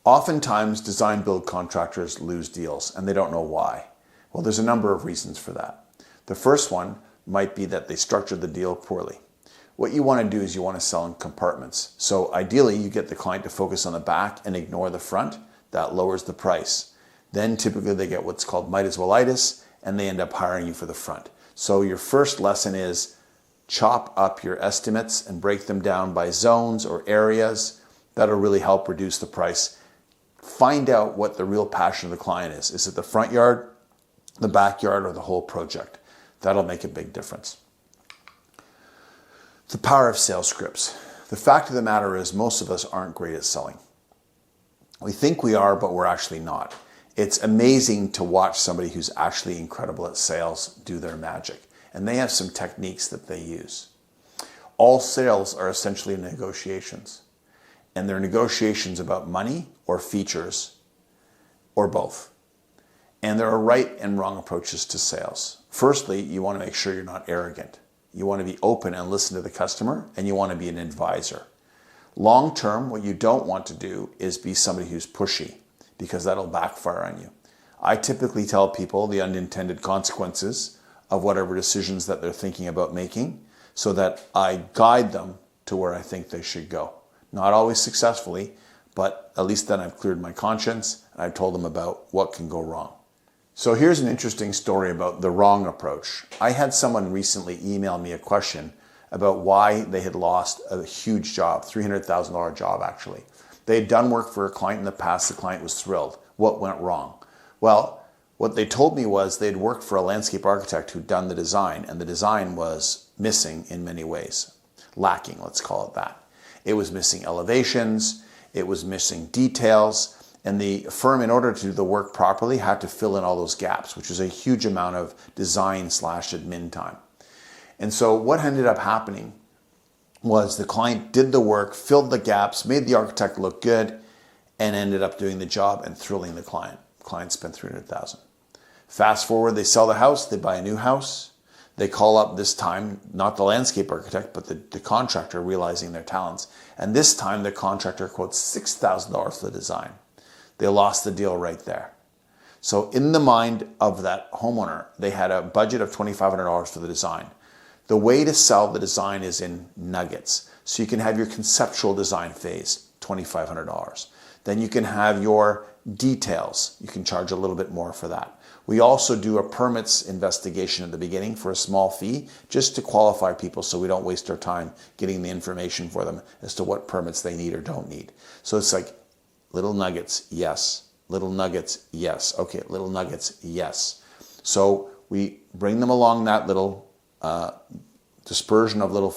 Oftentimes, design build contractors lose deals and they don't know why. Well, there's a number of reasons for that. The first one might be that they structured the deal poorly. What you want to do is you want to sell in compartments. So ideally, you get the client to focus on the back and ignore the front. That lowers the price. Then typically they get what's called might as well-itis, and they end up hiring you for the front. So your first lesson is chop up your estimates and break them down by zones or areas. That'll really help reduce the price. Find out what the real passion of the client is. Is it the front yard, the backyard, or the whole project? That'll make a big difference. The power of sales scripts. The fact of the matter is most of us aren't great at selling. We think we are, but we're actually not. It's amazing to watch somebody who's actually incredible at sales do their magic. And they have some techniques that they use. All sales are essentially negotiations. And they're negotiations about money or features or both. And there are right and wrong approaches to sales. Firstly, you want to make sure you're not arrogant. You want to be open and listen to the customer, and you want to be an advisor. Long term, what you don't want to do is be somebody who's pushy, because that'll backfire on you. I typically tell people the unintended consequences of whatever decisions that they're thinking about making, so that I guide them to where I think they should go. Not always successfully, but at least then I've cleared my conscience and I've told them about what can go wrong. So here's an interesting story about the wrong approach. I had someone recently email me a question about why they had lost a huge job, $300,000 job actually. They had done work for a client in the past, the client was thrilled. What went wrong? Well, what they told me was they'd worked for a landscape architect who'd done the design, and the design was missing in many ways. Lacking, let's call it that. It was missing elevations, it was missing details, and the firm, in order to do the work properly, had to fill in all those gaps, which was a huge amount of design/admin time. And so what ended up happening was the client did the work, filled the gaps, made the architect look good, and ended up doing the job and thrilling the client. The client spent $300,000. Fast forward, they sell the house, they buy a new house. They call up this time, not the landscape architect, but the contractor, realizing their talents. And this time the contractor quotes $6,000 for the design. They lost the deal right there. So in the mind of that homeowner, they had a budget of $2,500 for the design. The way to sell the design is in nuggets. So you can have your conceptual design phase, $2,500. Then you can have your details. You can charge a little bit more for that. We also do a permits investigation at the beginning for a small fee, just to qualify people so we don't waste our time getting the information for them as to what permits they need or don't need. So it's like little nuggets, yes. Little nuggets, yes. Okay, little nuggets, yes. So we bring them along that little dispersion of little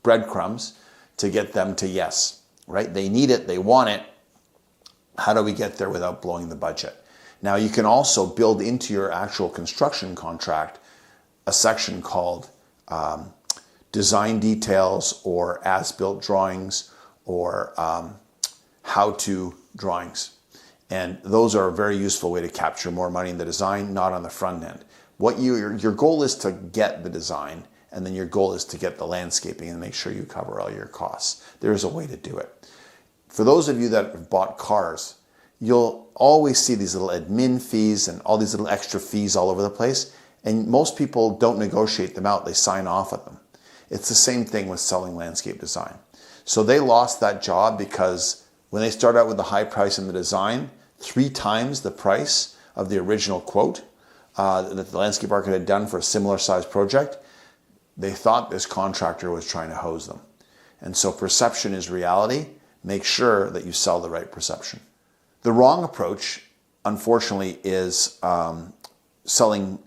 breadcrumbs to get them to yes, right? They need it, they want it. How do we get there without blowing the budget? Now you can also build into your actual construction contract a section called design details or as-built drawings or how-to drawings. And those are a very useful way to capture more money in the design, not on the front end. What your goal is to get the design, and then your goal is to get the landscaping and make sure you cover all your costs. There is a way to do it. For those of you that have bought cars, you'll always see these little admin fees and all these little extra fees all over the place. And most people don't negotiate them out. They sign off at them. It's the same thing with selling landscape design. So they lost that job because when they start out with the high price in the design, 3 times the price of the original quote that the landscape architect had done for a similar size project, they thought this contractor was trying to hose them. And so perception is reality. Make sure that you sell the right perception. The wrong approach, unfortunately, is selling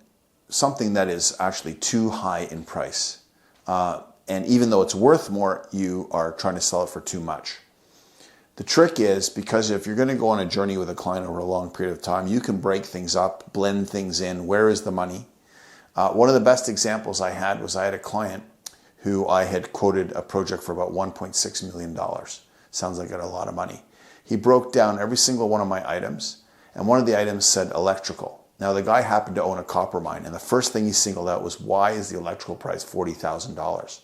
something that is actually too high in price. And even though it's worth more, you are trying to sell it for too much. The trick is, because if you're going to go on a journey with a client over a long period of time, you can break things up, blend things in. Where is the money? One of the best examples I had was I had a client who I had quoted a project for about $1.6 million. Sounds like a lot of money. He broke down every single one of my items, and one of the items said electrical. Now the guy happened to own a copper mine, and the first thing he singled out was, why is the electrical price $40,000?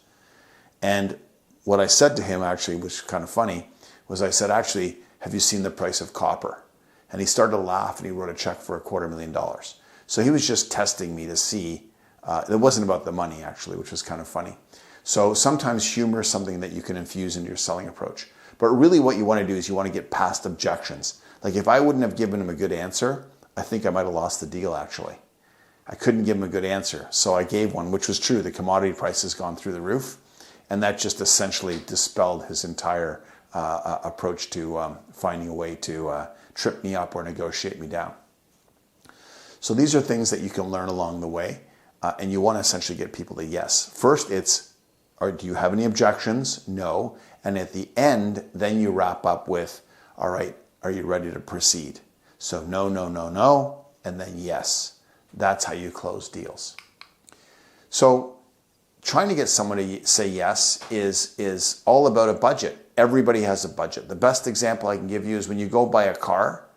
And what I said to him, actually, which was kind of funny, was I said, actually, have you seen the price of copper? And he started to laugh and he wrote a check for $250,000. So he was just testing me to see, it wasn't about the money actually, which was kind of funny. So sometimes humor is something that you can infuse into your selling approach. But really what you want to do is you want to get past objections. Like if I wouldn't have given him a good answer, I think I might have lost the deal actually. I couldn't give him a good answer. So I gave one, which was true. The commodity price has gone through the roof. And that just essentially dispelled his entire approach to finding a way to trip me up or negotiate me down. So these are things that you can learn along the way. And you want to essentially get people to yes. First, it's, do you have any objections? No. And at the end, then you wrap up with, all right, are you ready to proceed? So no, no, no, no, and then yes. That's how you close deals. So trying to get someone to say yes is all about a budget. Everybody has a budget. The best example I can give you is when you go buy a car,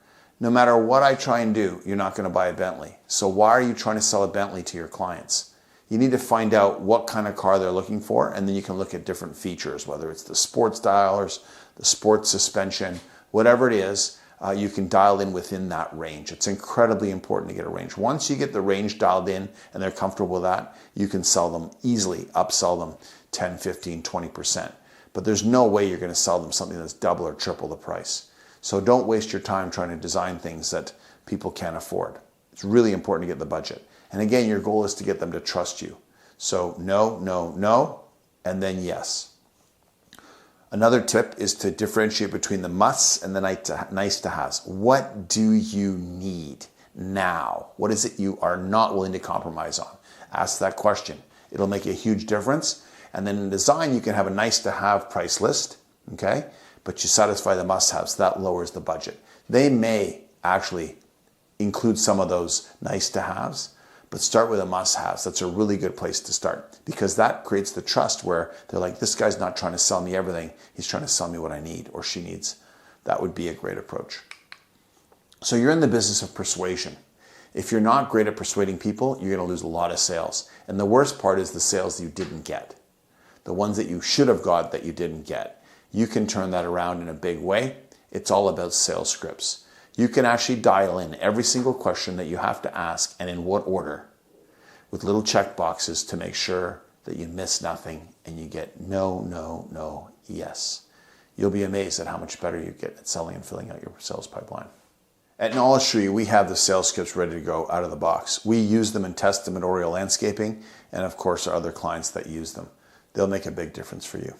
no matter what I try and do, you're not going to buy a Bentley. So why are you trying to sell a Bentley to your clients? You need to find out what kind of car they're looking for, and then you can look at different features, whether it's the sports dialers, the sports suspension, whatever it is, you can dial in within that range. It's incredibly important to get a range. Once you get the range dialed in and they're comfortable with that, you can sell them easily, upsell them 10, 15, 20%. But there's no way you're going to sell them something that's double or triple the price. So don't waste your time trying to design things that people can't afford. It's really important to get the budget. And again, your goal is to get them to trust you. So no, no, no, and then yes. Another tip is to differentiate between the musts and the nice to haves. What do you need now? What is it you are not willing to compromise on? Ask that question. It'll make a huge difference. And then in design, you can have a nice to have price list, okay? But you satisfy the must haves. That lowers the budget. They may actually include some of those nice to haves, but start with a must-haves. That's a really good place to start because that creates the trust where they're like, this guy's not trying to sell me everything. He's trying to sell me what I need or she needs. That would be a great approach. So you're in the business of persuasion. If you're not great at persuading people, you're going to lose a lot of sales. And the worst part is the sales you didn't get. The ones that you should have got that you didn't get. You can turn that around in a big way. It's all about sales scripts. You can actually dial in every single question that you have to ask and in what order with little check boxes to make sure that you miss nothing and you get no, no, no, yes. You'll be amazed at how much better you get at selling and filling out your sales pipeline. At Knowledge Tree, we have the sales scripts ready to go out of the box. We use them and test them at Oriole Landscaping and of course our other clients that use them. They'll make a big difference for you.